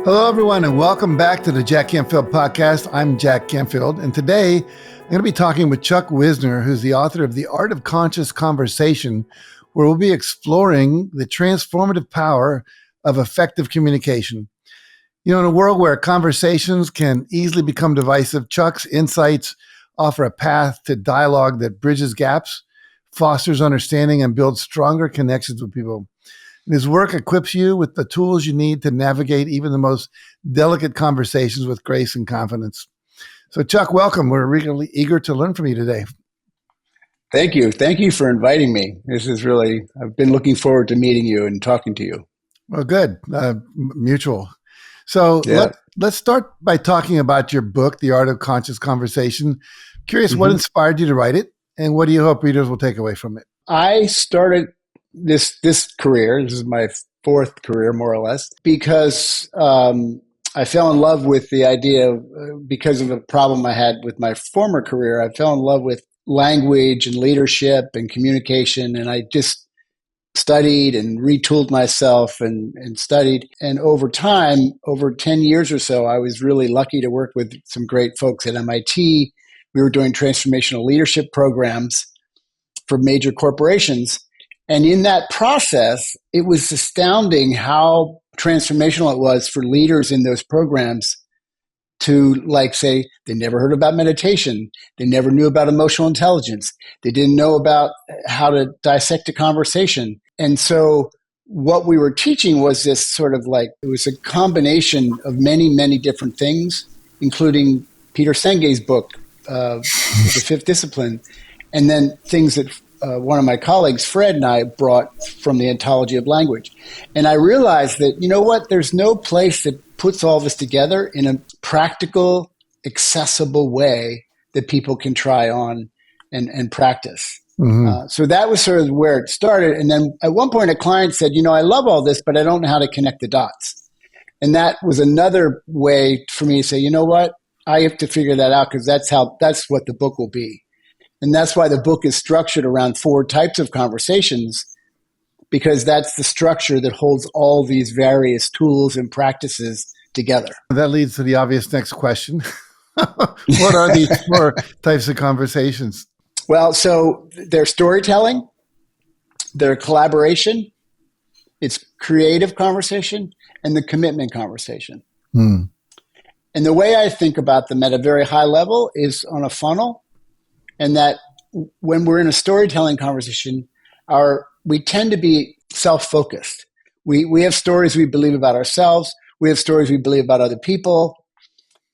Hello, everyone, and welcome back to the Jack Canfield Podcast. I'm Jack Canfield, and today I'm going to be talking with Chuck Wisner, who's the author of The Art of Conscious Conversation, where we'll be exploring the transformative power of effective communication. You know, in a world where conversations can easily become divisive, Chuck's insights offer a path to dialogue that bridges gaps, fosters understanding, and builds stronger connections with people. His work equips you with the tools you need to navigate even the most delicate conversations with grace and confidence. So, Chuck, welcome. We're really eager to learn from you today. Thank you. Thank you for inviting me. I've been looking forward to meeting you and talking to you. Well, good. Mutual. So let's start by talking about your book, The Art of Conscious Conversation. Curious what inspired you to write it, and what do you hope readers will take away from it? I started this career. This is my fourth career, more or less, because I fell in love with the idea of, because of a problem I had with my former career, I fell in love with language and leadership and communication. And I just studied and retooled myself and studied. And over time, over 10 years or so, I was really lucky to work with some great folks at MIT. We were doing transformational leadership programs for major corporations. And in that process, it was astounding how transformational it was for leaders in those programs to, like, say, they never heard about meditation. They never knew about emotional intelligence. They didn't know about how to dissect a conversation. And so what we were teaching was this sort of like, it was a combination of many, many different things, including Peter Senge's book, The Fifth Discipline, and then things that one of my colleagues, Fred, and I brought from the ontology of language. And I realized that, you know what, there's no place that puts all this together in a practical, accessible way that people can try on and practice. Mm-hmm. So that was sort of where it started. And then at one point, a client said, you know, I love all this, but I don't know how to connect the dots. And that was another way for me to say, you know what, I have to figure that out, because that's what the book will be. And that's why the book is structured around 4 types of conversations, because that's the structure that holds all these various tools and practices together. That leads to the obvious next question. What are these 4 types of conversations? Well, so they're storytelling, they're collaboration, it's creative conversation, and the commitment conversation. And the way I think about them at a very high level is on a funnel. And that when we're in a storytelling conversation, we tend to be self-focused. We have stories we believe about ourselves. We have stories we believe about other people.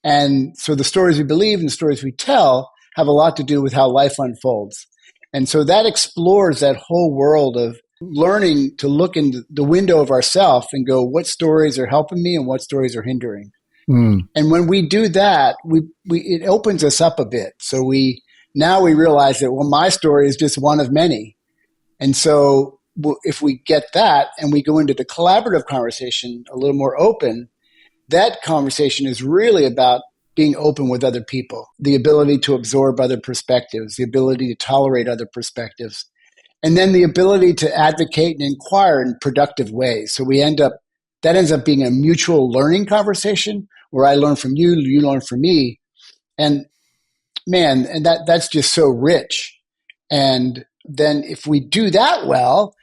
And so the stories we believe and the stories we tell have a lot to do with how life unfolds. And so that explores that whole world of learning to look in the window of ourself and go, what stories are helping me and what stories are hindering? And when we do that, it opens us up a bit. So now we realize that, well, my story is just one of many. And so if we get that and we go into the collaborative conversation a little more open, that conversation is really about being open with other people, the ability to absorb other perspectives, the ability to tolerate other perspectives, and then the ability to advocate and inquire in productive ways. So that ends up being a mutual learning conversation where I learn from you, you learn from me. And man, and that's just so rich. And then if we do that well,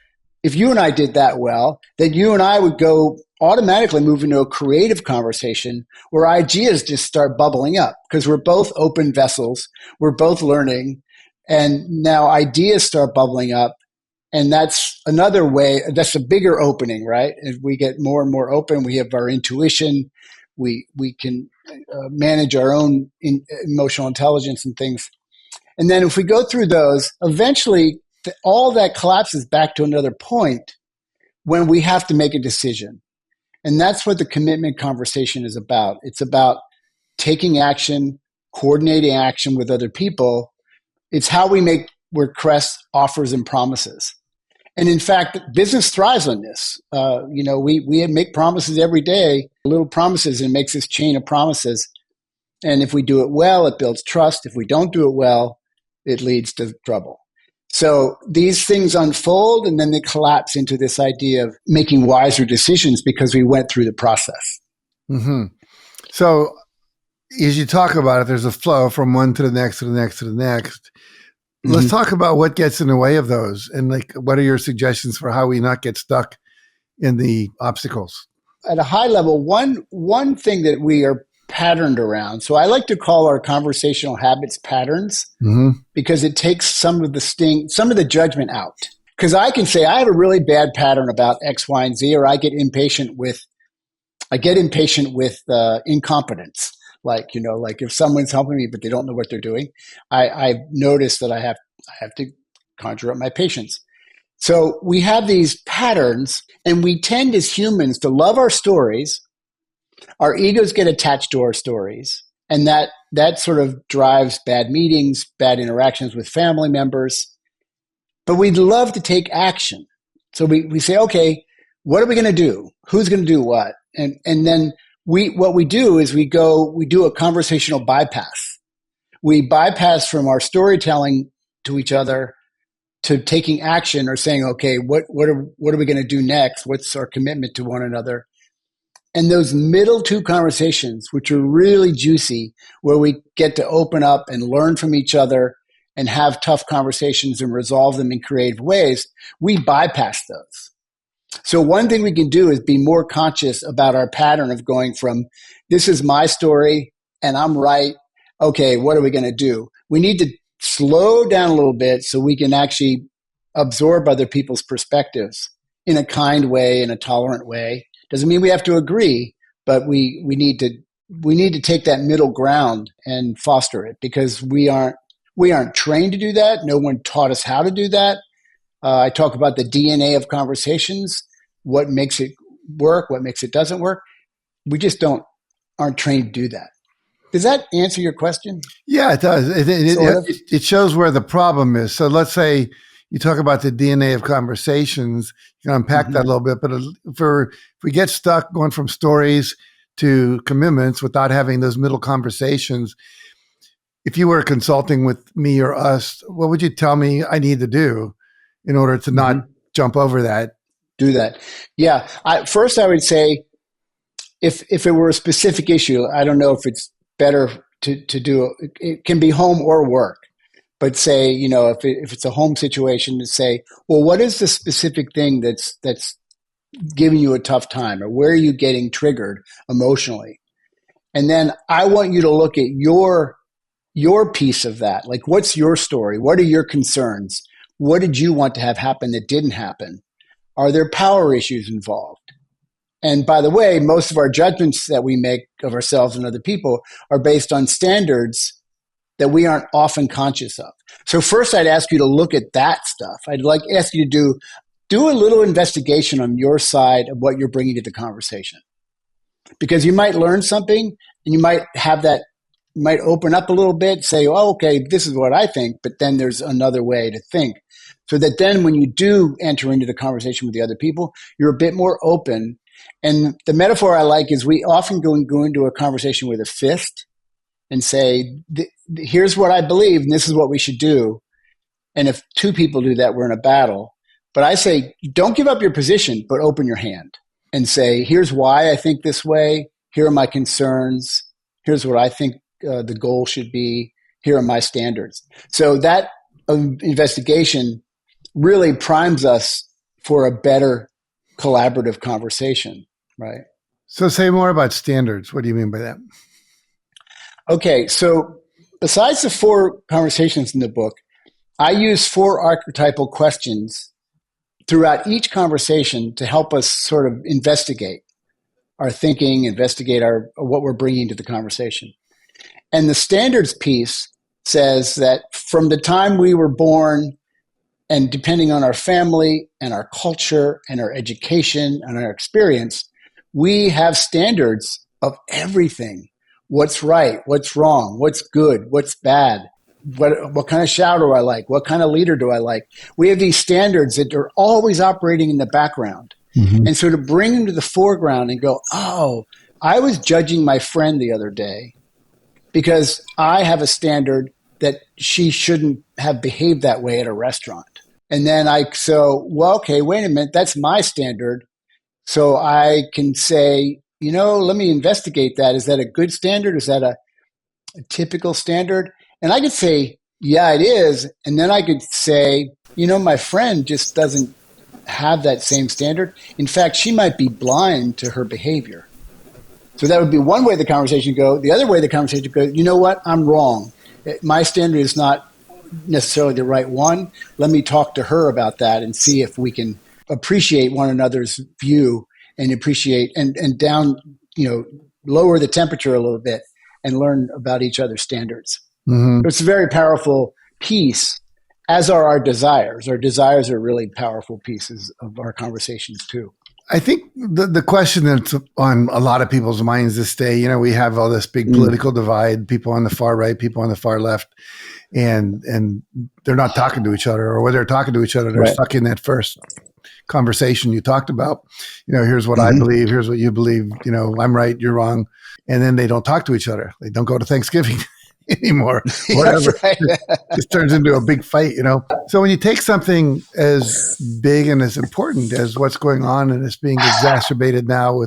if you and I did that well, then you and I would go automatically move into a creative conversation where ideas just start bubbling up, because we're both open vessels. We're both learning. And now ideas start bubbling up. And that's another way, that's a bigger opening, right? As we get more and more open, we have our intuition. We can manage our own emotional intelligence and things. And then if we go through those, eventually all that collapses back to another point when we have to make a decision. And that's what the commitment conversation is about. It's about taking action, coordinating action with other people. It's how we make requests, offers, and promises. And in fact, business thrives on this. We make promises every day, little promises, and it makes this chain of promises. And if we do it well, it builds trust. If we don't do it well, it leads to trouble. So these things unfold, and then they collapse into this idea of making wiser decisions because we went through the process. Mm-hmm. So as you talk about it, there's a flow from one to the next, to the next, to the next. Mm-hmm. Let's talk about what gets in the way of those, and like, what are your suggestions for how we not get stuck in the obstacles? At a high level, one thing that we are patterned around. So I like to call our conversational habits patterns, because it takes some of the sting, some of the judgment out. Because I can say I have a really bad pattern about X, Y, and Z, or I get impatient with incompetence. Like if someone's helping me but they don't know what they're doing, I've noticed that I have to conjure up my patience. So we have these patterns, and we tend as humans to love our stories. Our egos get attached to our stories, and that sort of drives bad meetings, bad interactions with family members. But we'd love to take action. So we say, okay, what are we going to do? Who's going to do what? And then what we do is we do a conversational bypass. We bypass from our storytelling to each other to taking action, or saying, okay, what are we going to do next? What's our commitment to one another? And those middle two conversations, which are really juicy, where we get to open up and learn from each other and have tough conversations and resolve them in creative ways, we bypass those. So one thing we can do is be more conscious about our pattern of going from, this is my story and I'm right. Okay, what are we going to do? We need to slow down a little bit so we can actually absorb other people's perspectives in a kind way, in a tolerant way. Doesn't mean we have to agree, but we need to take that middle ground and foster it, because we aren't trained to do that. No one taught us how to do that. I talk about the DNA of conversations, what makes it work, what makes it doesn't work. We just aren't trained to do that. Does that answer your question? Yeah, it does. It shows where the problem is. So let's say you talk about the DNA of conversations. You can unpack that a little bit. But if we get stuck going from stories to commitments without having those middle conversations, if you were consulting with me or us, what would you tell me I need to do in order to not jump over that? Do that. Yeah. First, I would say, if it were a specific issue, I don't know if it's better to do it can be home or work. But say, if it's a home situation, to say, well, what is the specific thing that's giving you a tough time, or where are you getting triggered emotionally? And then I want you to look at your piece of that. Like, what's your story? What are your concerns? What did you want to have happen that didn't happen? Are there power issues involved? And by the way, most of our judgments that we make of ourselves and other people are based on standards that we aren't often conscious of. So first, I'd ask you to look at that stuff. I'd ask you to do a little investigation on your side of what you're bringing to the conversation, because you might learn something, and you might might open up a little bit, say, oh, okay, this is what I think, but then there's another way to think. So that then when you do enter into the conversation with the other people, you're a bit more open. And the metaphor I like is, we often go into a conversation with a fist and say, here's what I believe, and this is what we should do. And if two people do that, we're in a battle. But I say, don't give up your position, but open your hand and say, here's why I think this way. Here are my concerns. Here's what I think the goal should be. Here are my standards. So that investigation really primes us for a better collaborative conversation, right? So say more about standards. What do you mean by that? Okay, so besides the 4 conversations in the book, I use 4 archetypal questions throughout each conversation to help us sort of investigate our thinking, investigate what we're bringing to the conversation. And the standards piece says that from the time we were born, and depending on our family and our culture and our education and our experience, we have standards of everything. What's right, what's wrong, what's good, what's bad, what kind of shower do I like, what kind of leader do I like. We have these standards that are always operating in the background. And so to bring them to the foreground and go, oh, I was judging my friend the other day because I have a standard that she shouldn't have behaved that way at a restaurant. And then okay, wait a minute, that's my standard. So I can say, let me investigate that. Is that a good standard? Is that a typical standard? And I could say, yeah, it is. And then I could say, my friend just doesn't have that same standard. In fact, she might be blind to her behavior. So that would be one way the conversation go. The other way the conversation goes, you know what? I'm wrong. My standard is not necessarily the right one. Let me talk to her about that and see if we can appreciate one another's view and appreciate and down, lower the temperature a little bit and learn about each other's standards. Mm-hmm. It's a very powerful piece, as are our desires. Our desires are really powerful pieces of our conversations too. I think the question that's on a lot of people's minds this day, we have all this big political divide, people on the far right, people on the far left, and they're not talking to each other, or when they're talking to each other, they're stuck in that first conversation you talked about. Here's what I believe, here's what you believe, I'm right, you're wrong. And then they don't talk to each other. They don't go to Thanksgiving anymore. Whatever. Right. It just turns into a big fight, So when you take something as big and as important as what's going on, and it's being exacerbated now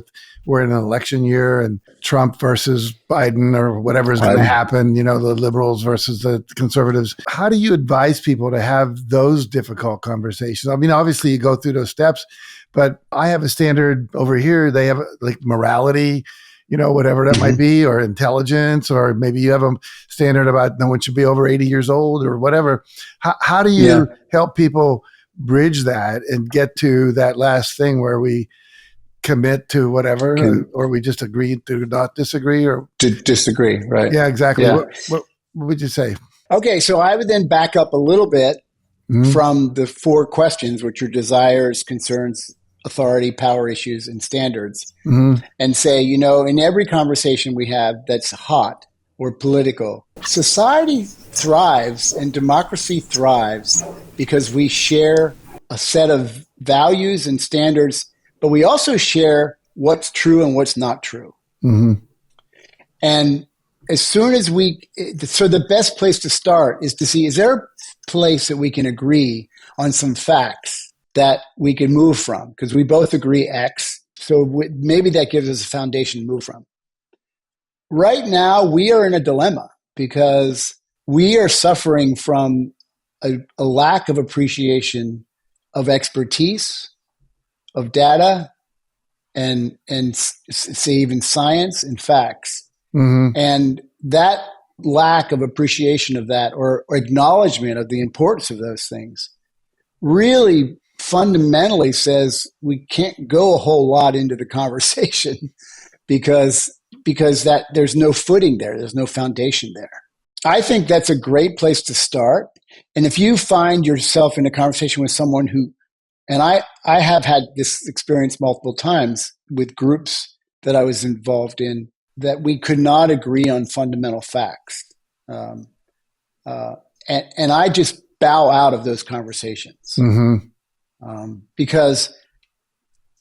we're in an election year and Trump versus Biden or whatever is going to happen, the liberals versus the conservatives. How do you advise people to have those difficult conversations? I mean, obviously you go through those steps, but I have a standard over here. They have like morality, whatever that might be, or intelligence, or maybe you have a standard about no one should be over 80 years old or whatever. How do you help people bridge that and get to that last thing where we commit to whatever, or we just agree to not disagree or to disagree, right? Yeah, exactly. Yeah. What would you say? Okay, so I would then back up a little bit from the 4 questions, which are desires, concerns, authority, power issues, and standards, and say, in every conversation we have that's hot or political, society thrives and democracy thrives because we share a set of values and standards, but we also share what's true and what's not true. Mm-hmm. And as soon as so the best place to start is to see, is there a place that we can agree on some facts that we can move from, because we both agree X. So maybe that gives us a foundation to move from. Right now, we are in a dilemma because we are suffering from a lack of appreciation of expertise, of data, and say even science and facts. Mm-hmm. And that lack of appreciation of that, or acknowledgement of the importance of those things, really fundamentally says we can't go a whole lot into the conversation because that there's no footing there. There's no foundation there. I think that's a great place to start. And if you find yourself in a conversation with someone who, and I have had this experience multiple times with groups that I was involved in, that we could not agree on fundamental facts. And I just bow out of those conversations. Mm-hmm. Because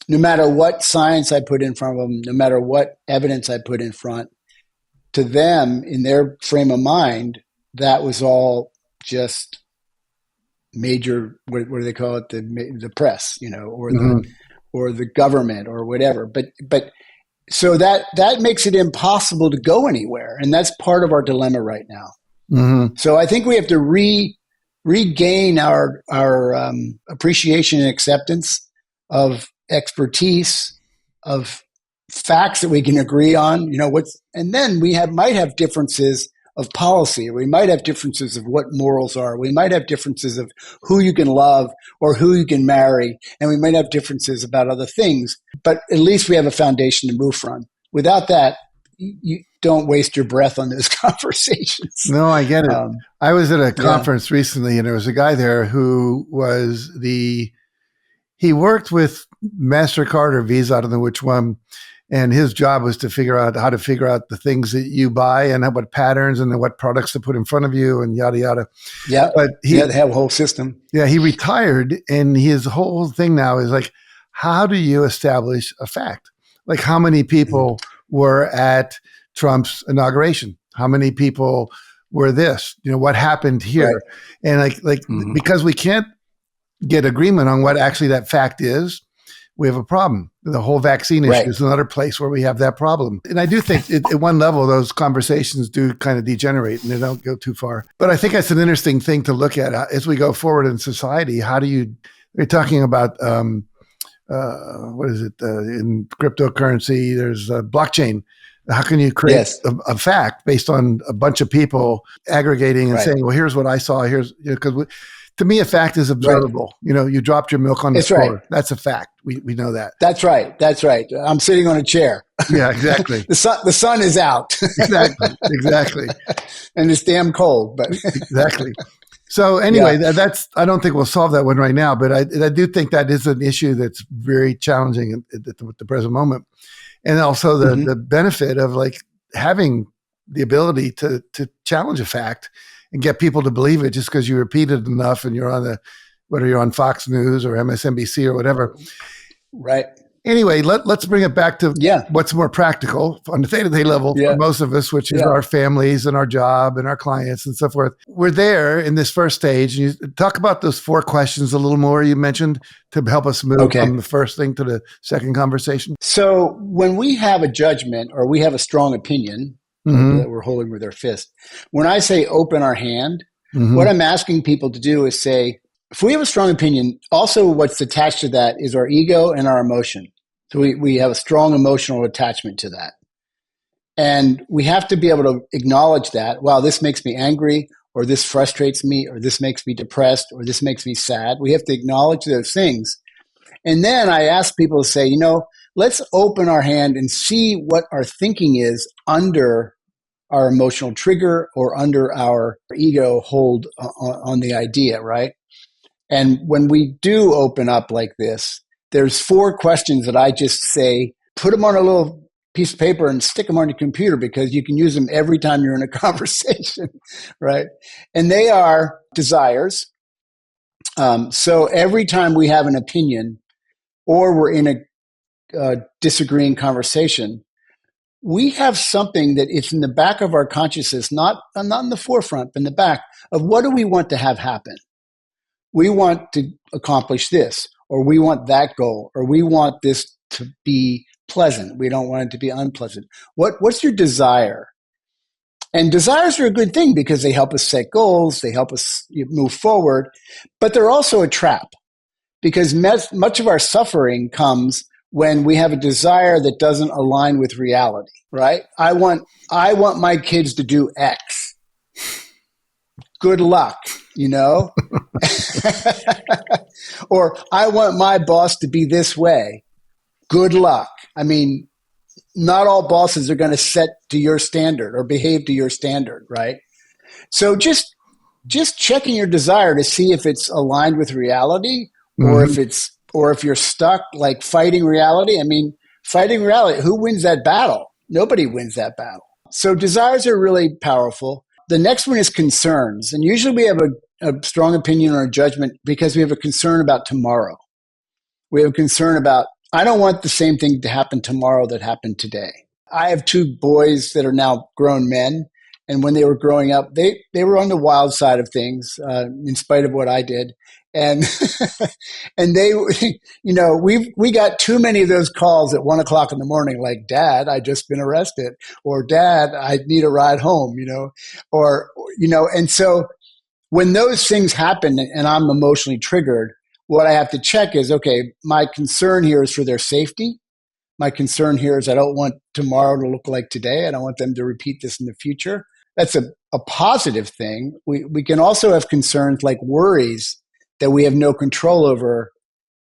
no matter what science I put in front of them, no matter what evidence I put in front, to them, in their frame of mind, that was all just major, what do they call it? The press, or the government or whatever. But so that makes it impossible to go anywhere. And that's part of our dilemma right now. Mm-hmm. So I think we have to regain our appreciation and acceptance of expertise, of facts that we can agree on, and then we might have differences of policy. We might have differences of what morals are. We might have differences of who you can love or who you can marry. And we might have differences about other things, but at least we have a foundation to move from. Without that, you don't waste your breath on those conversations. No, I get it. I was at a conference recently, and there was a guy there who was he worked with MasterCard or Visa, I don't know which one, and his job was to figure out how to figure out the things that you buy and what patterns and what products to put in front of you and yada, yada. Yeah, but they have a whole system. Yeah, he retired, and his whole thing now is like, how do you establish a fact? Like, how many people were at Trump's inauguration? How many people were this? What happened here? Right. And like because we can't get agreement on what actually that fact is, we have a problem. The whole vaccine issue is another place where we have that problem. And I do think at one level, those conversations do kind of degenerate and they don't go too far. But I think that's an interesting thing to look at as we go forward in society. You're talking about, what is it, in cryptocurrency, there's a blockchain. How can you create a fact based on a bunch of people aggregating and saying, well, here's what I saw. Because to me, a fact is observable. You dropped your milk on the floor. Right. That's a fact. We know that. That's right. I'm sitting on a chair. Yeah, exactly. The sun is out. Exactly. And it's damn cold, but exactly. So anyway, I don't think we'll solve that one right now, but I do think that is an issue that's very challenging at the present moment. And also the benefit of like having the ability to challenge a fact and get people to believe it just because you repeat it enough and whether you're on Fox News or MSNBC or whatever. Right. Anyway, let's bring it back to what's more practical on the day-to-day level for most of us, which is our families and our job and our clients and so forth. We're there in this first stage. And you talk about those 4 questions a little more you mentioned to help us move from the first thing to the second conversation. So when we have a judgment or we have a strong opinion that we're holding with our fist, when I say open our hand, what I'm asking people to do is say, if we have a strong opinion, also what's attached to that is our ego and our emotion. So we have a strong emotional attachment to that. And we have to be able to acknowledge that, wow, this makes me angry, or this frustrates me, or this makes me depressed, or this makes me sad. We have to acknowledge those things. And then I ask people to say, let's open our hand and see what our thinking is under our emotional trigger or under our ego hold on the idea, right? And when we do open up like this, there's 4 questions that I just say, put them on a little piece of paper and stick them on your computer because you can use them every time you're in a conversation, right? And they are desires. So every time we have an opinion or we're in a disagreeing conversation, we have something that it's in the back of our consciousness, not in the forefront, but in the back of what do we want to have happen? We want to accomplish this, or we want that goal, or we want this to be pleasant. We don't want it to be unpleasant. What's your desire? And desires are a good thing because they help us set goals. They help us move forward, but they're also a trap because much of our suffering comes when we have a desire that doesn't align with reality, right? I want my kids to do X. Good luck, or I want my boss to be this way. Good luck. I mean, not all bosses are going to set to your standard or behave to your standard, right? So just checking your desire to see if it's aligned with reality or if you're stuck like fighting reality. I mean, fighting reality, who wins that battle? Nobody wins that battle. So desires are really powerful. The next one is concerns. And usually we have a strong opinion or a judgment because we have a concern about tomorrow. We have a concern about, I don't want the same thing to happen tomorrow that happened today. I have 2 boys that are now grown men. And when they were growing up, they were on the wild side of things, in spite of what I did. And, and they, we got too many of those calls at 1:00 in the morning, like, Dad, I just been arrested, or Dad, I need a ride home, and so when those things happen and I'm emotionally triggered, what I have to check is, okay, my concern here is for their safety. My concern here is I don't want tomorrow to look like today. I don't want them to repeat this in the future. That's a positive thing. We can also have concerns like worries that we have no control over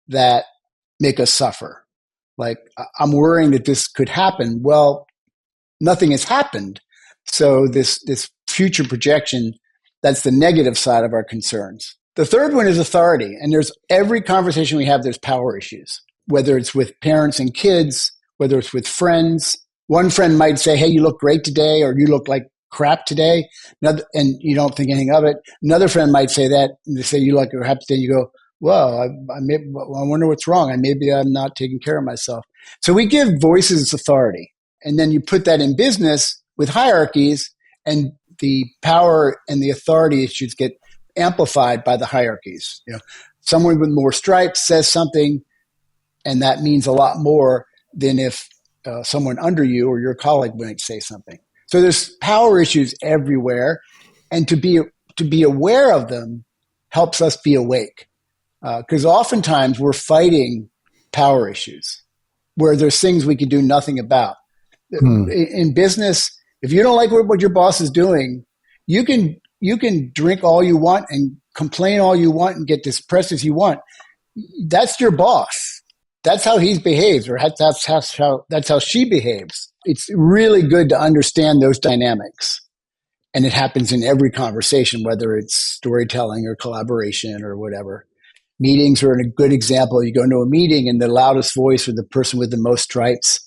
that make us suffer. Like, I'm worrying that this could happen. Well, nothing has happened. So this future projection, that's the negative side of our concerns. The third one is authority. And there's every conversation we have, there's power issues, whether it's with parents and kids, whether it's with friends. One friend might say, hey, you look great today, or you look like crap today, and you don't think anything of it. Another friend might say that, and they say you look crap today. You go, well, I wonder what's wrong. Maybe I'm not taking care of myself. So we give voices authority. And then you put that in business with hierarchies, and the power and the authority issues get amplified by the hierarchies. Someone with more stripes says something, And that means a lot more than if someone under you or your colleague might say something. So there's power issues everywhere. And to be aware of them helps us be awake. Because oftentimes we're fighting power issues where there's things we can do nothing about. In business, if you don't like what your boss is doing, you can drink all you want and complain all you want and get depressed as you want. That's your boss. That's how he behaves, or that's how she behaves. It's really good to understand those dynamics. And it happens in every conversation, whether it's storytelling or collaboration or whatever. Meetings are a good example. You go into a meeting and the loudest voice or the person with the most stripes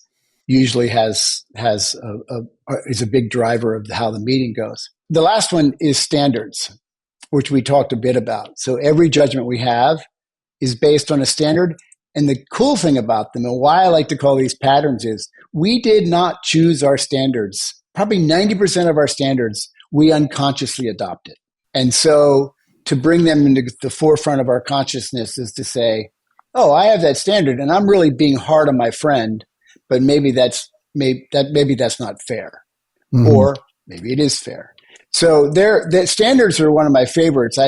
usually is a big driver of how the meeting goes. The last one is standards, which we talked a bit about. So every judgment we have is based on a standard. And the cool thing about them, and why I like to call these patterns, is we did not choose our standards. Probably 90% of our standards, we unconsciously adopted. And so to bring them into the forefront of our consciousness is to say, oh, I have that standard and I'm really being hard on my friend, but maybe that's not fair. Mm-hmm. Or maybe it is fair. So the standards are one of my favorites.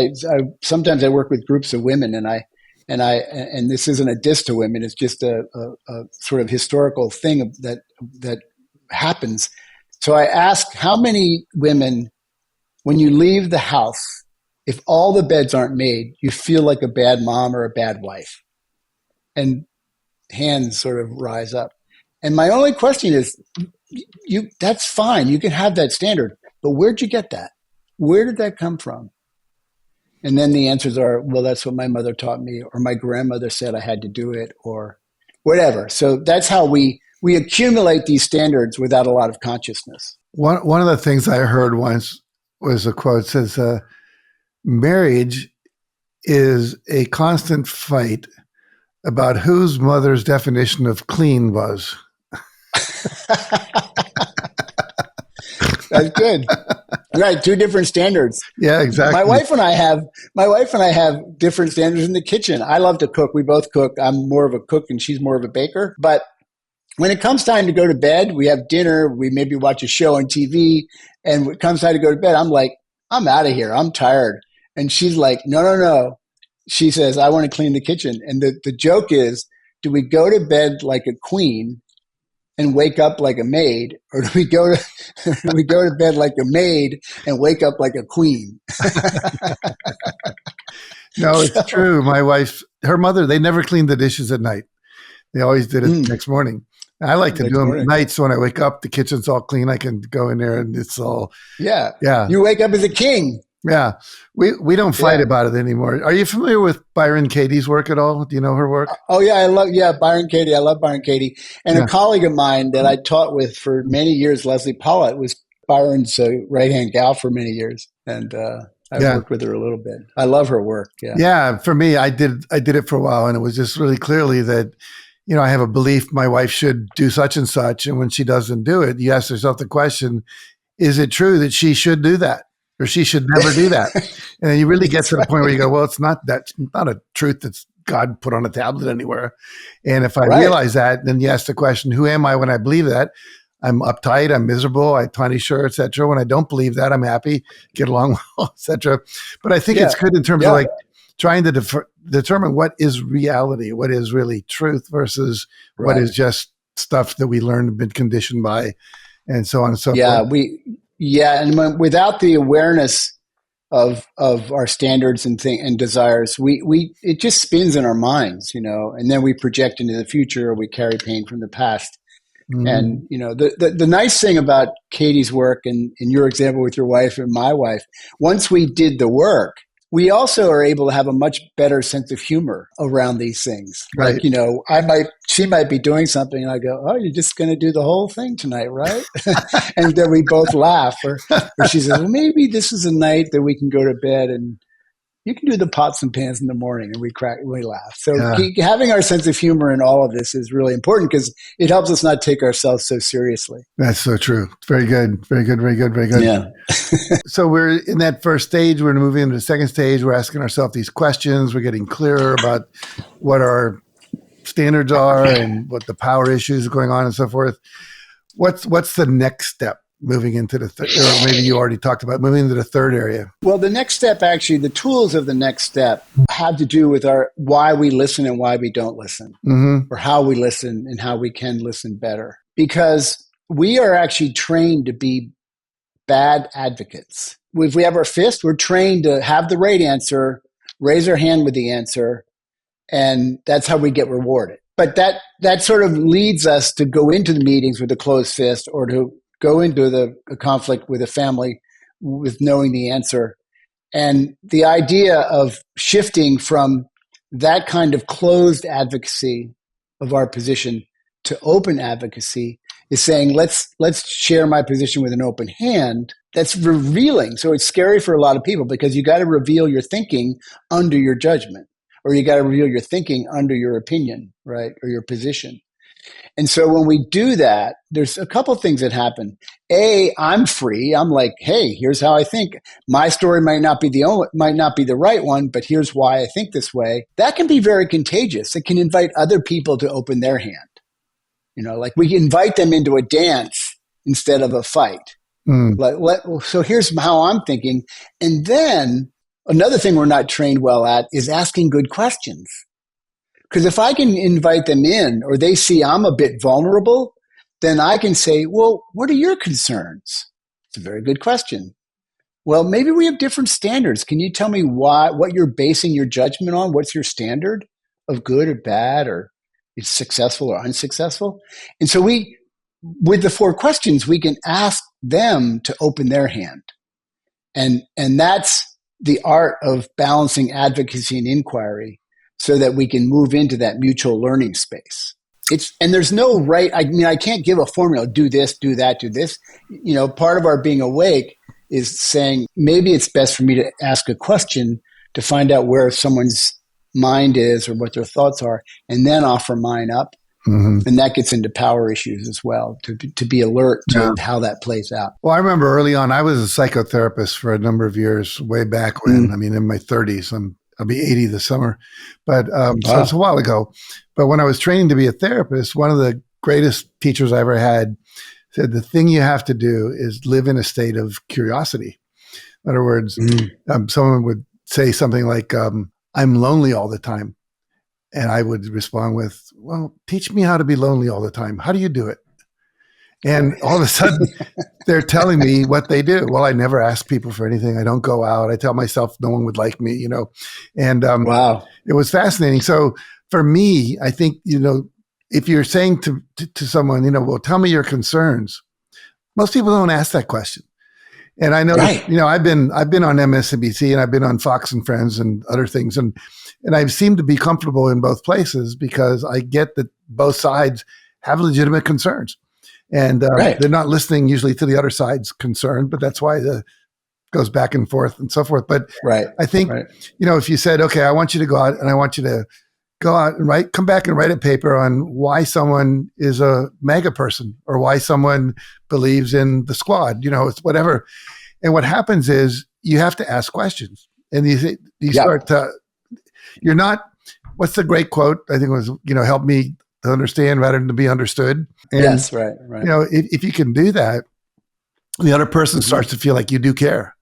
Sometimes I work with groups of women and this isn't a diss to women. It's just a sort of historical thing that happens. So I ask, how many women, when you leave the house, if all the beds aren't made, you feel like a bad mom or a bad wife? And hands sort of rise up. And my only question is, that's fine. You can have that standard, but where'd you get that? Where did that come from? And then the answers are, well, that's what my mother taught me, or my grandmother said I had to do it, or whatever. So that's how we accumulate these standards without a lot of consciousness. One of the things I heard once was a quote that says, marriage is a constant fight about whose mother's definition of clean was. That's good. Right, two different standards. Yeah, exactly. My wife and I have different standards in the kitchen. I love to cook. We both cook. I'm more of a cook and she's more of a baker. But when it comes time to go to bed, we have dinner, we maybe watch a show on TV, and when it comes time to go to bed, I'm like, I'm out of here. I'm tired. And she's like, no. She says, I want to clean the kitchen. And the joke is, do we go to bed like a queen and wake up like a maid, or do we go to bed like a maid and wake up like a queen? No, it's true. My wife, her mother, they never cleaned the dishes at night. They always did it the next morning. I like to do them at night, so when I wake up, the kitchen's all clean. I can go in there and it's all yeah. You wake up as a king. Yeah, we don't fight about it anymore. Are you familiar with Byron Katie's work at all? Do you know her work? Oh yeah, Byron Katie. I love Byron Katie. And a colleague of mine that I taught with for many years, Leslie Pollitt, was Byron's right-hand gal for many years, and I worked with her a little bit. I love her work. Yeah. For me, I did it for a while, and it was just really clearly that, I have a belief my wife should do such and such, and when she doesn't do it, you ask yourself the question: is it true that she should do that? Or she should never do that. And then you really get to the point where you go, well, it's not a truth that's God put on a tablet anywhere. And if I realize that, then you ask the question, who am I when I believe that? I'm uptight, I'm miserable, I'm tiny sure, et cetera. When I don't believe that, I'm happy, get along well, et cetera. But I think it's good in terms of like trying to determine what is reality, what is really truth versus what is just stuff that we learned and been conditioned by, and so on and so forth. And without the awareness of our standards and desires, it just spins in our minds, and then we project into the future, or we carry pain from the past. Mm-hmm. And the nice thing about Katie's work and in your example with your wife and my wife, once we did the work, we also are able to have a much better sense of humor around these things. Right. Like, she might be doing something and I go, oh, you're just going to do the whole thing tonight, right? And then we both laugh. Or she says, well, maybe this is a night that we can go to bed and you can do the pots and pans in the morning, and we laugh. So having our sense of humor in all of this is really important because it helps us not take ourselves so seriously. That's so true. Very good. Very good. Very good. Very good. Yeah. So we're in that first stage. We're moving into the second stage. We're asking ourselves these questions. We're getting clearer about what our standards are and what the power issues going on and so forth. What's the next step moving into the third, or maybe you already talked about moving into the third area? Well, the next step, actually, the tools of the next step have to do with our why we listen and why we don't listen, or how we listen and how we can listen better. Because we are actually trained to be bad advocates. If we have our fist, we're trained to have the right answer, raise our hand with the answer, and that's how we get rewarded. But that sort of leads us to go into the meetings with a closed fist, or to go into a conflict with a family with knowing the answer. And the idea of shifting from that kind of closed advocacy of our position to open advocacy is saying, let's share my position with an open hand. That's revealing. So it's scary for a lot of people, because you got to reveal your thinking under your judgment, or you got to reveal your thinking under your opinion, right? Or your position. And so when we do that, there's a couple of things that happen. A, I'm free. I'm like, hey, here's how I think. My story might not be the right one, but here's why I think this way. That can be very contagious. It can invite other people to open their hand. Like we invite them into a dance instead of a fight. So here's how I'm thinking. And then another thing we're not trained well at is asking good questions. Because if I can invite them in, or they see I'm a bit vulnerable, then I can say, well, what are your concerns? It's a very good question. Well, maybe we have different standards. Can you tell me what you're basing your judgment on? What's your standard of good or bad, or it's successful or unsuccessful? And so with the 4 questions, we can ask them to open their hand. And that's the art of balancing advocacy and inquiry, so that we can move into that mutual learning space. And there's no right. I can't give a formula. Do this, do that, do this. Part of our being awake is saying, maybe it's best for me to ask a question to find out where someone's mind is or what their thoughts are, and then offer mine up. And that gets into power issues as well, to be alert to how that plays out. Well, I remember early on, I was a psychotherapist for a number of years, way back when, in my 30s. I'll be 80 this summer, but so it's a while ago. But when I was training to be a therapist, one of the greatest teachers I ever had said, the thing you have to do is live in a state of curiosity. In other words, someone would say something like, I'm lonely all the time. And I would respond with, well, teach me how to be lonely all the time. How do you do it? And all of a sudden, they're telling me what they do. Well, I never ask people for anything. I don't go out. I tell myself no one would like me, And wow, it was fascinating. So for me, I think, if you're saying to someone, well, tell me your concerns, most people don't ask that question. And I know, I've been on MSNBC, and I've been on Fox and Friends and other things, and I seem to be comfortable in both places, because I get that both sides have legitimate concerns. And they're not listening usually to the other side's concern, but that's why it goes back and forth and so forth. But I think, if you said, okay, I want you to go out, and I want you to go out and come back and write a paper on why someone is a MAGA person, or why someone believes in the squad, it's whatever. And what happens is you have to ask questions, and you start to, you're not, what's the great quote? I think it was, help me to understand rather than to be understood. And, yes, right. If you can do that, the other person starts to feel like you do care.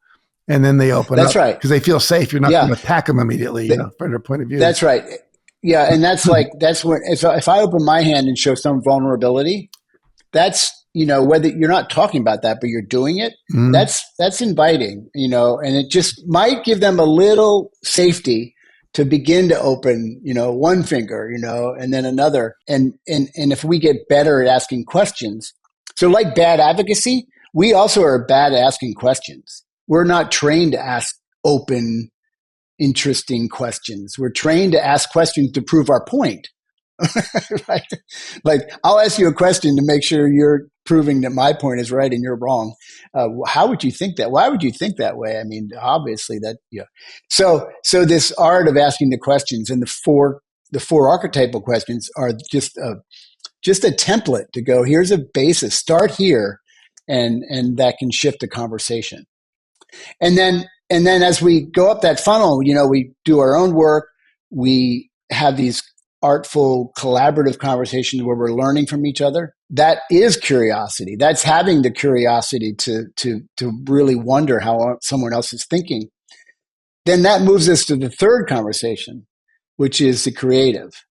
And then they open up. That's right. Because they feel safe. You're not going to attack them immediately, from their point of view. That's right. Yeah. And that's when, if I open my hand and show some vulnerability, that's, whether you're not talking about that, but you're doing it, that's inviting, and it just might give them a little safety to begin to open, one finger, and then another. And if we get better at asking questions, so like bad advocacy, we also are bad at asking questions. We're not trained to ask open, interesting questions. We're trained to ask questions to prove our point. Right? Like, I'll ask you a question to make sure you're proving that my point is right and you're wrong. How would you think that? Why would you think that way? I mean, obviously that, So this art of asking the questions, and the four archetypal questions are just a template to go, here's a basis, start here, and that can shift the conversation. And then as we go up that funnel, we do our own work. We have these artful, collaborative conversations where we're learning from each other, that is curiosity. That's having the curiosity to really wonder how someone else is thinking. Then that moves us to the third conversation, which is the creative.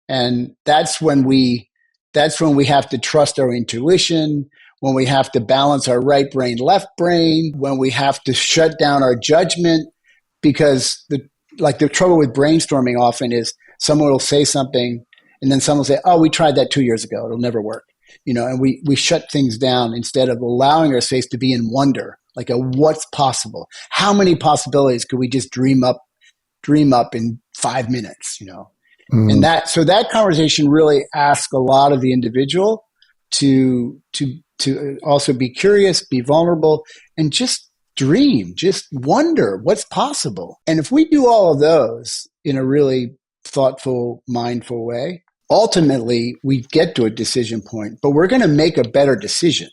And that's when we have to trust our intuition, when we have to balance our right brain, left brain, when we have to shut down our judgment, because the trouble with brainstorming often is someone will say something and then someone will say, oh, we tried that 2 years ago. It'll never work. And we shut things down instead of allowing our space to be in wonder, like what's possible? How many possibilities could we just dream up in 5 minutes, And that conversation really asks a lot of the individual to also be curious, be vulnerable, and just dream, just wonder what's possible. And if we do all of those in a really thoughtful, mindful way, ultimately we get to a decision point, but we're going to make a better decision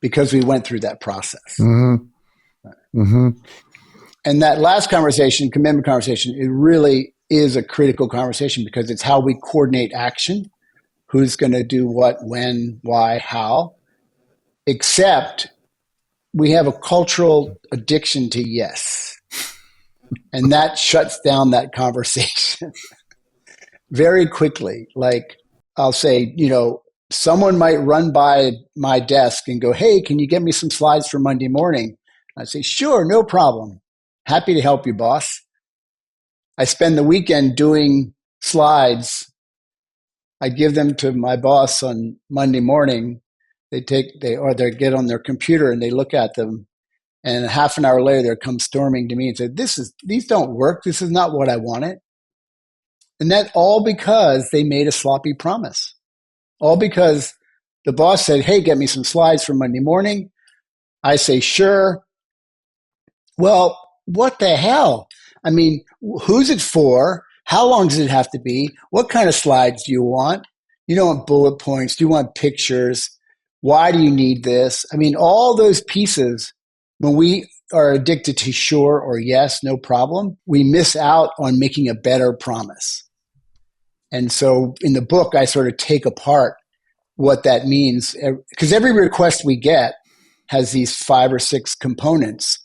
because we went through that process. Mm-hmm. Mm-hmm. And that last conversation, commitment conversation, it really is a critical conversation because it's how we coordinate action, who's going to do what, when, why, how, except we have a cultural addiction to yes. And that shuts down that conversation very quickly. Like I'll say, someone might run by my desk and go, hey, can you get me some slides for Monday morning? I say, sure, no problem. Happy to help you, boss. I spend the weekend doing slides. I give them to my boss on Monday morning. They get on their computer and they look at them. And half an hour later, they come storming to me and say, these don't work. This is not what I wanted. And that all because they made a sloppy promise. All because the boss said, hey, get me some slides for Monday morning. I say, sure. Well, what the hell? I mean, who's it for? How long does it have to be? What kind of slides do you want? You don't want bullet points. Do you want pictures? Why do you need this? I mean, all those pieces, when we are addicted to sure or yes, no problem, we miss out on making a better promise. And so in the book, I sort of take apart what that means, because every request we get has these 5 or 6 components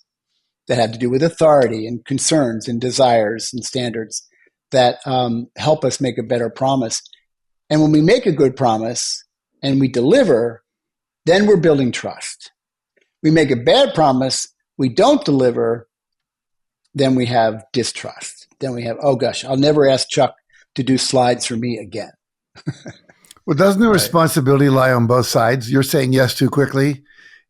that have to do with authority and concerns and desires and standards that help us make a better promise. And when we make a good promise and we deliver, then we're building trust. We make a bad promise, we don't deliver, then we have distrust. Then we have, oh gosh, I'll never ask Chuck to do slides for me again. Well, doesn't the responsibility lie on both sides? You're saying yes too quickly,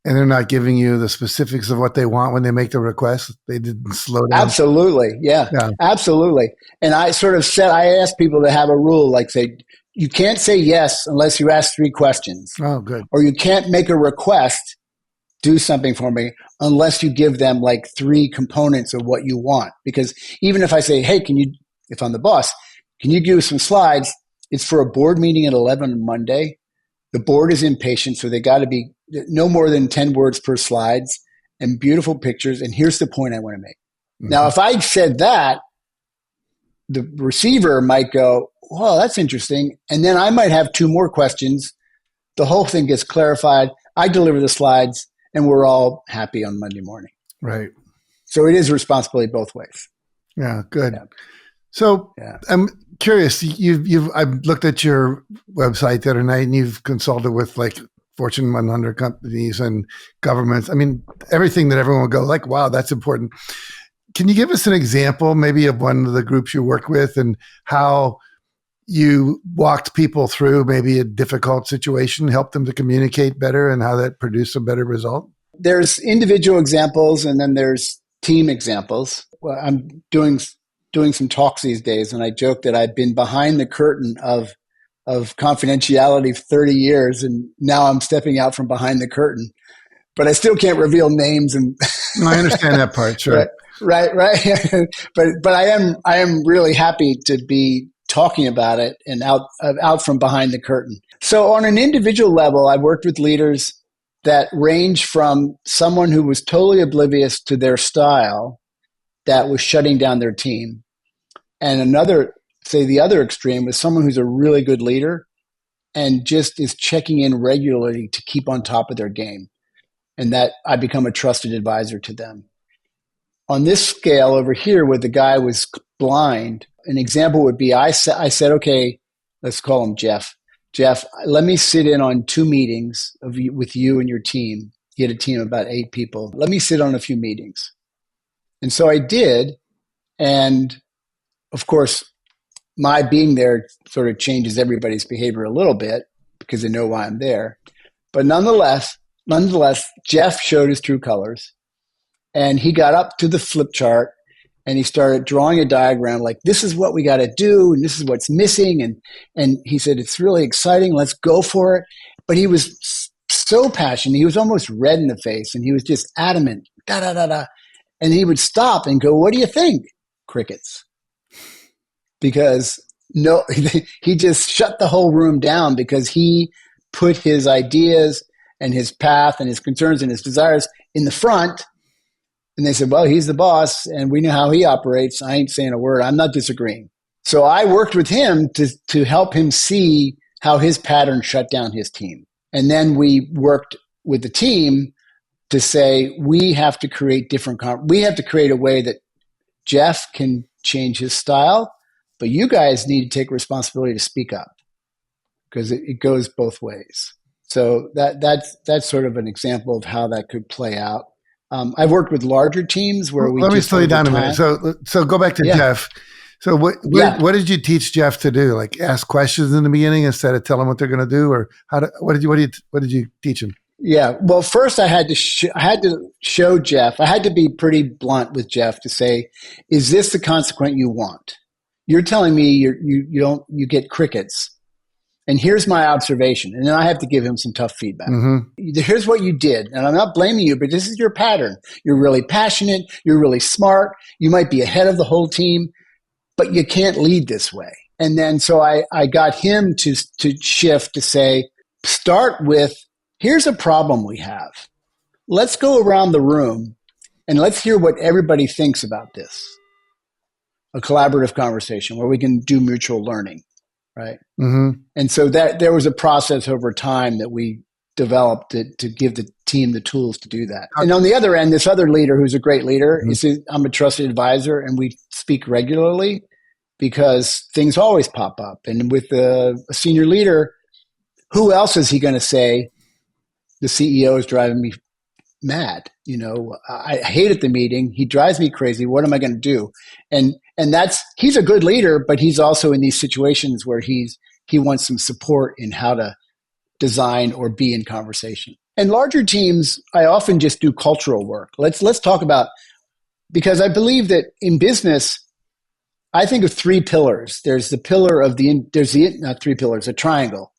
and they're not giving you the specifics of what they want when they make the request. They didn't slow down. Absolutely. Yeah, absolutely. And I asked people to have a rule, like say, you can't say yes unless you ask 3 questions. Oh, good. Or you can't make a request, do something for me, unless you give them like 3 components of what you want. Because even if I say, hey, if I'm the boss, can you give some slides? It's for a board meeting at 11 on Monday. The board is impatient, so they got to be no more than 10 words per slides and beautiful pictures. And here's the point I want to make. Mm-hmm. Now, if I said that, the receiver might go, well, that's interesting. And then I might have 2 more questions. The whole thing gets clarified. I deliver the slides and we're all happy on Monday morning. Right. So it is responsibility both ways. Yeah. Good. Yeah. So I'm curious, I've looked at your website the other night and you've consulted with like Fortune 100 companies and governments. I mean, everything that everyone will go like, wow, that's important. Can you give us an example maybe of one of the groups you work with and how you walked people through maybe a difficult situation, helped them to communicate better and how that produced a better result? There's individual examples and then there's team examples. Well, I'm doing some talks these days, and I joke that I've been behind the curtain of confidentiality for 30 years, and now I'm stepping out from behind the curtain. But I still can't reveal names. And no, I understand that part, sure. Right. but I am really happy to be talking about it and out from behind the curtain. So on an individual level, I've worked with leaders that range from someone who was totally oblivious to their style that was shutting down their team, and another say the other extreme with someone who's a really good leader and just is checking in regularly to keep on top of their game. And that I become a trusted advisor to them. On this scale over here, where the guy was blind, an example would be I said, okay, let's call him Jeff. Jeff, let me sit in on 2 meetings with you and your team. He had a team of about 8 people. Let me sit on a few meetings. And so I did. And of course, my being there sort of changes everybody's behavior a little bit because they know why I'm there. But nonetheless, Jeff showed his true colors. And he got up to the flip chart and he started drawing a diagram like, this is what we got to do. And this is what's missing. And he said, it's really exciting. Let's go for it. But he was so passionate. He was almost red in the face and he was just adamant, da, da, da, da. And he would stop and go, what do you think? Crickets. Because he just shut the whole room down because he put his ideas and his path and his concerns and his desires in the front. And they said, well, he's the boss and we know how he operates. I ain't saying a word. I'm not disagreeing. So I worked with him to help him see how his pattern shut down his team. And then we worked with the team to say, we have to create we have to create a way that Jeff can change his style, but you guys need to take responsibility to speak up because it goes both ways. So that's sort of an example of how that could play out. I've worked with larger teams where let me slow you down a minute. So go back to Jeff. So what did you teach Jeff to do? Like ask questions in the beginning instead of tell him what they're going to do, or what did you teach him? Yeah. Well, first I had to show Jeff. I had to be pretty blunt with Jeff to say, is this the consequence you want? You're telling me you get crickets. And here's my observation. And then I have to give him some tough feedback. Mm-hmm. Here's what you did. And I'm not blaming you, but this is your pattern. You're really passionate. You're really smart. You might be ahead of the whole team, but you can't lead this way. And then so I got him to shift to say, start with, here's a problem we have. Let's go around the room and let's hear what everybody thinks about this. A collaborative conversation where we can do mutual learning. Right. Mm-hmm. And so that there was a process over time that we developed to give the team the tools to do that. And on the other end, this other leader who's a great leader, mm-hmm. I'm a trusted advisor and we speak regularly because things always pop up. And with a senior leader, who else is he going to say, the CEO is driving me mad? I hated the meeting. He drives me crazy. What am I going to do? And he's a good leader, but he's also in these situations where he wants some support in how to design or be in conversation. And larger teams, I often just do cultural work. Let's talk about, because I believe that in business, I think of 3 pillars. There's the pillar of not 3 pillars, a triangle.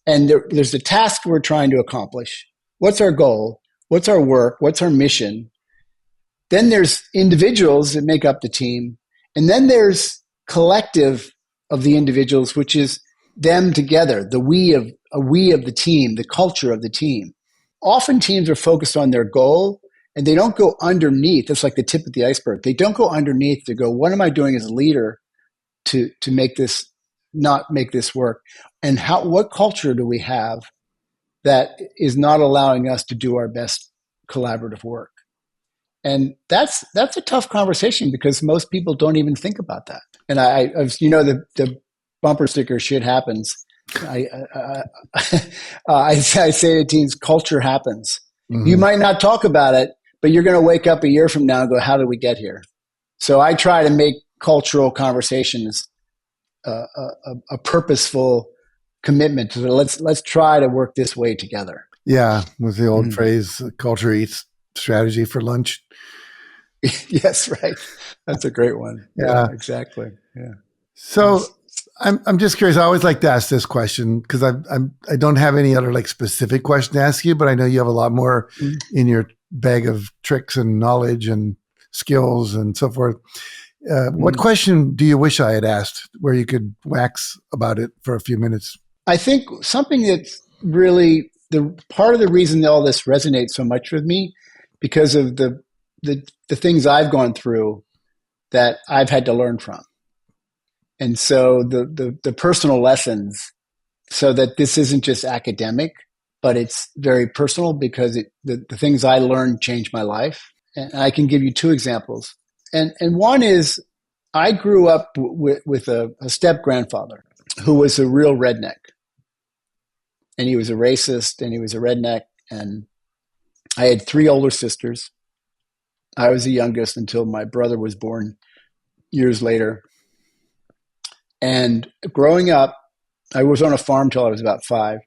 And there's the task we're trying to accomplish. What's our goal? What's our work? What's our mission? Then there's individuals that make up the team. And then there's collective of the individuals, which is them together, the we of the team, the culture of the team. Often teams are focused on their goal and they don't go underneath. It's like the tip of the iceberg. They don't go underneath to go, what am I doing as a leader to not make this work? And what culture do we have that is not allowing us to do our best collaborative work? And that's a tough conversation because most people don't even think about that. And the bumper sticker, shit happens. I say to teams, culture happens. Mm-hmm. You might not talk about it, but you're going to wake up a year from now and go, how did we get here? So I try to make cultural conversations a purposeful commitment to let's try to work this way together. Yeah, with the old phrase, culture eats strategy for lunch. Yes, right. That's a great one. Yeah, exactly. Yeah. So I'm just curious. I always like to ask this question because I don't have any other specific question to ask you, but I know you have a lot more in your bag of tricks and knowledge and skills and so forth. What question do you wish I had asked where you could wax about it for a few minutes? I think something that's really the part of the reason all this resonates so much with me because of the things I've gone through that I've had to learn from. And so the personal lessons, so that this isn't just academic, but it's very personal, because the things I learned changed my life. And I can give you two examples. And one is, I grew up with a step grandfather who was a real redneck. And he was a racist, and he was a redneck. And I had three older sisters. I was the youngest until my brother was born years later. And growing up, I was on a farm till I was about 5,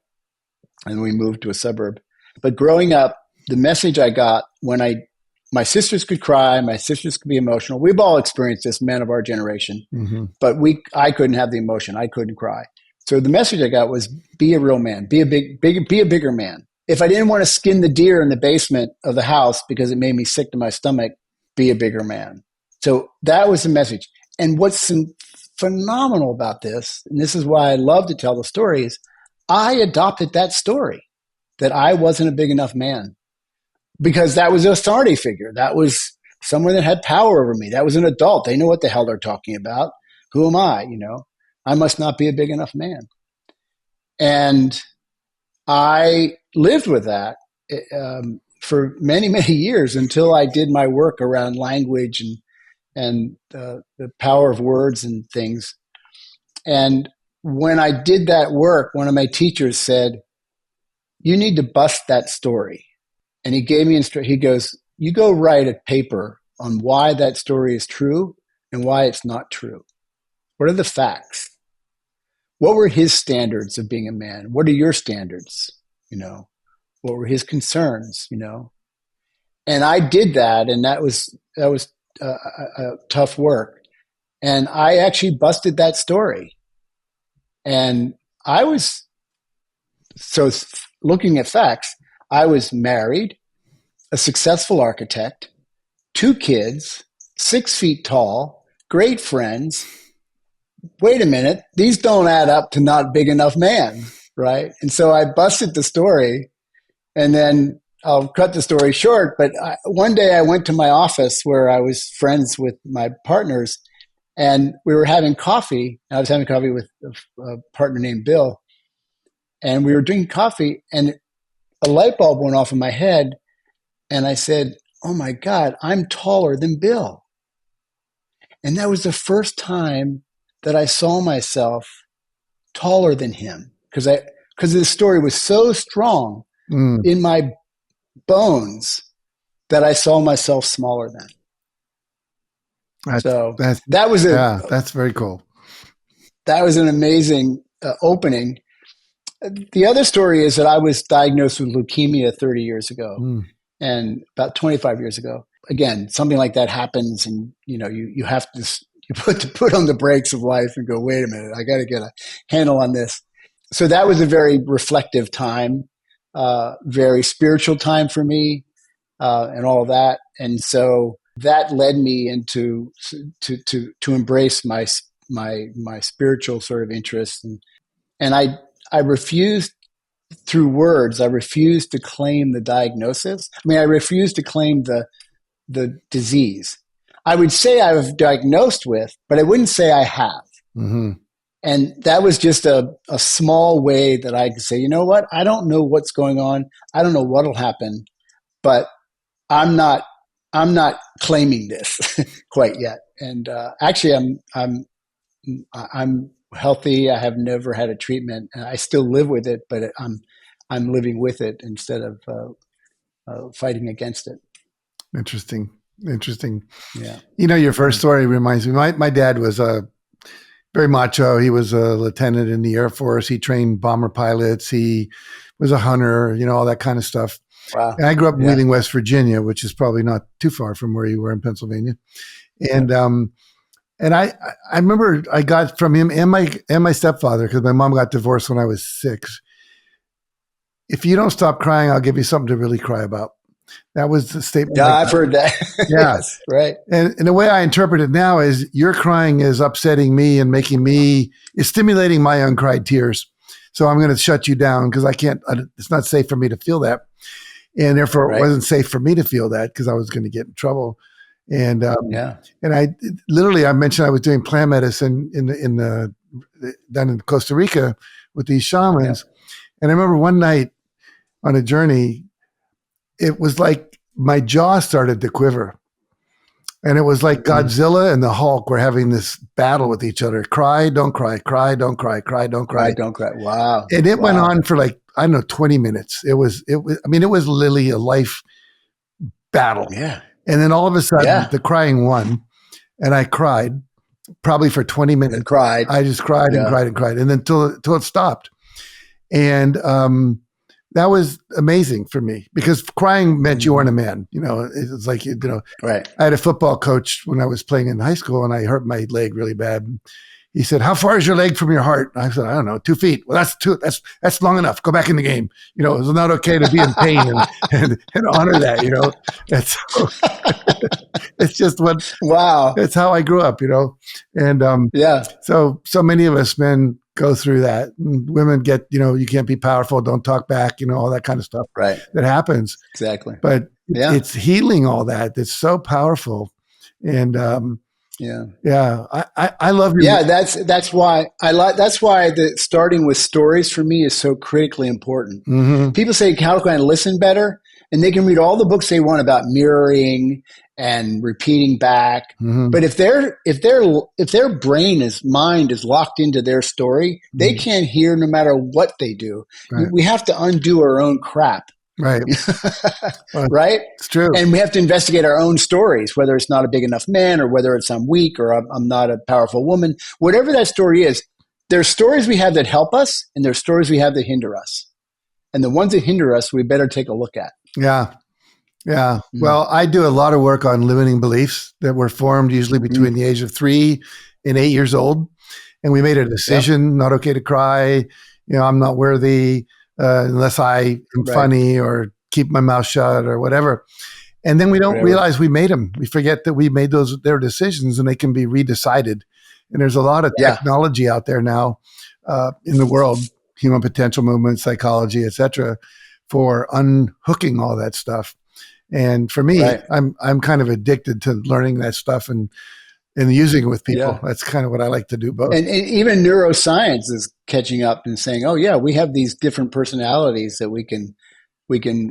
and we moved to a suburb. But growing up, the message I got my sisters could cry, my sisters could be emotional. We've all experienced this, men of our generation, but I couldn't have the emotion. I couldn't cry. So the message I got was, be a real man, be a bigger man. If I didn't want to skin the deer in the basement of the house because it made me sick to my stomach, be a bigger man. So that was the message. And what's phenomenal about this, and this is why I love to tell the story, is I adopted that story, that I wasn't a big enough man, because that was an authority figure. That was someone that had power over me. That was an adult. They know what the hell they're talking about. Who am I? I must not be a big enough man. And I lived with that for many, many years, until I did my work around language and the power of words and things. And when I did that work, one of my teachers said, you need to bust that story. And he gave me he goes, you go write a paper on why that story is true and why it's not true. What are the facts? What were his standards of being a man? What are your standards? What were his concerns? And I did that, and that was tough work. And I actually busted that story. And I was, so looking at facts, I was married, a successful architect, 2 kids, 6 feet tall, great friends. Wait a minute, these don't add up to not big enough man, right? And so I busted the story, and then I'll cut the story short. But one day I went to my office where I was friends with my partners, and we were having coffee. I was having coffee with a partner named Bill, and we were drinking coffee, and a light bulb went off in my head, and I said, oh my God, I'm taller than Bill. And that was the first time that I saw myself taller than him, because this story was so strong in my bones that I saw myself smaller than. That's very cool. That was an amazing opening. The other story is that I was diagnosed with leukemia 30 years ago, and about 25 years ago. Again, something like that happens, and you have to put on the brakes of life and go, wait a minute, I got to get a handle on this. So that was a very reflective time, very spiritual time for me, and all of that. And so that led me into to embrace my spiritual sort of interest, and I refused, through words, I refused to claim the diagnosis. I refused to claim the disease. I would say I was diagnosed with, but I wouldn't say I have. Mm-hmm. And that was just a small way that I could say, you know what? I don't know what's going on. I don't know what'll happen, but I'm not claiming this quite yet. And actually, I'm healthy. I have never had a treatment. I still live with it, but I'm living with it instead of fighting against it. Interesting. Yeah. Your first story reminds me. My dad was very macho. He was a lieutenant in the Air Force. He trained bomber pilots. He was a hunter. All that kind of stuff. Wow. And I grew up in Wheeling, West Virginia, which is probably not too far from where you were in Pennsylvania. And and I remember I got from him and my stepfather, because my mom got divorced when I was 6. If you don't stop crying, I'll give you something to really cry about. That was the statement. Yeah, I've heard that. Yeah. Yes, right. And the way I interpret it now is your crying is upsetting me and is stimulating my uncried tears. So I'm going to shut you down because it's not safe for me to feel that. And therefore it wasn't safe for me to feel that because I was going to get in trouble. And Yeah. and I mentioned I was doing plant medicine down in Costa Rica with these shamans. And I remember one night on a journey, it was like my jaw started to quiver. And it was like Godzilla and the Hulk were having this battle with each other. Cry, don't cry, cry, don't cry, cry, don't cry. Cry, don't cry. Wow. And it went on for like, I don't know, 20 minutes. It was literally a life battle. Yeah. And then all of a sudden the crying won, and I cried probably for 20 minutes. And cried. I just cried and cried and cried. And then till it stopped. And, that was amazing for me because crying meant you weren't a man. You know, it was like, right. I had a football coach when I was playing in high school and I hurt my leg really bad. He said, "How far is your leg from your heart?" And I said, "I don't know, 2 feet." "Well, that's long enough. Go back in the game." You know, it's not okay to be in pain and honor that, you know. It's it's just it's how I grew up, you know. And so many of us men go through that. And women get, you can't be powerful, don't talk back, all that kind of stuff. Right. That happens. Exactly. But it's healing all that. It's so powerful. And I love your that's why the starting with stories for me is so critically important. Mm-hmm. People say, how can I listen better? And they can read all the books they want about mirroring and repeating back. Mm-hmm. But if their mind is locked into their story, they can't hear no matter what they do. Right. We have to undo our own crap. Right. Right? It's true. And we have to investigate our own stories, whether it's not a big enough man or whether it's I'm weak or I'm not a powerful woman. Whatever that story is, there's stories we have that help us and there's stories we have that hinder us. And the ones that hinder us, we better take a look at. Yeah. Yeah. Mm-hmm. Well, I do a lot of work on limiting beliefs that were formed usually between the age of 3 and 8 years old. And we made a decision, not okay to cry. I'm not worthy unless I am funny or keep my mouth shut or whatever. And then we don't realize we made them. We forget that we made their decisions and they can be redecided. And there's a lot of technology out there now in the world, human potential movement, psychology, et cetera, for unhooking all that stuff. And for me, I'm kind of addicted to learning that stuff and using it with people. Yeah. That's kind of what I like to do both. And even neuroscience is catching up and saying, oh yeah, we have these different personalities that we can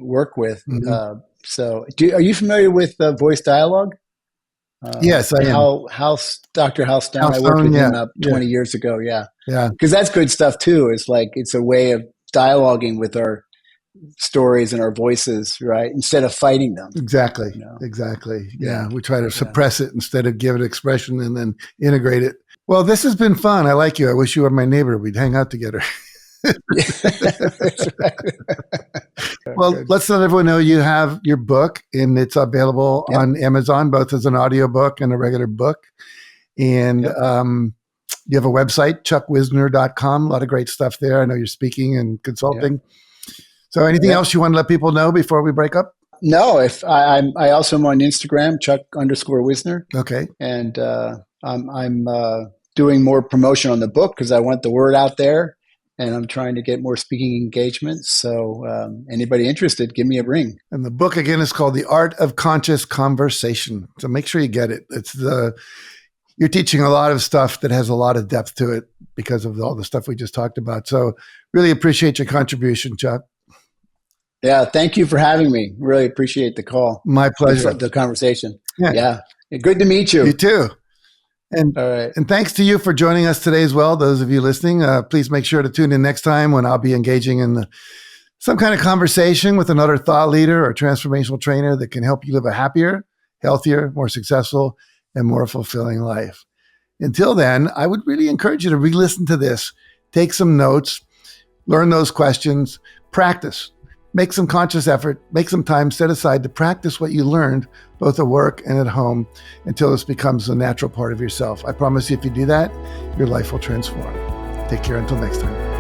work with. Mm-hmm. So are you familiar with voice dialogue? Yes, I am. Dr. Hal Stone, I worked with him 20 years ago. Yeah. Yeah. Because that's good stuff too. It's a way of dialoguing with our stories and our voices, right? Instead of fighting them. Exactly. Exactly. Yeah. We try to suppress it instead of give it expression and then integrate it. Well, this has been fun. I like you. I wish you were my neighbor. We'd hang out together. Well, let's let everyone know you have your book and it's available on Amazon, both as an audiobook and a regular book. And you have a website, chuckwisner.com. A lot of great stuff there. I know you're speaking and consulting. So anything else you want to let people know before we break up? No, I also am on Instagram, Chuck_Wisner. Okay. And I'm doing more promotion on the book because I want the word out there. And I'm trying to get more speaking engagements. So anybody interested, give me a ring. And the book, again, is called The Art of Conscious Conversation. So make sure you get it. You're teaching a lot of stuff that has a lot of depth to it because of all the stuff we just talked about. So really appreciate your contribution, Chuck. Yeah, thank you for having me. Really appreciate the call. My pleasure. The conversation. Yeah. Good to meet you. You too. And, all right. And thanks to you for joining us today as well. Those of you listening, please make sure to tune in next time when I'll be engaging in some kind of conversation with another thought leader or transformational trainer that can help you live a happier, healthier, more successful, and more fulfilling life. Until then, I would really encourage you to re-listen to this, take some notes, learn those questions, practice. Make some conscious effort, make some time set aside to practice what you learned, both at work and at home, until this becomes a natural part of yourself. I promise you, if you do that, your life will transform. Take care until next time.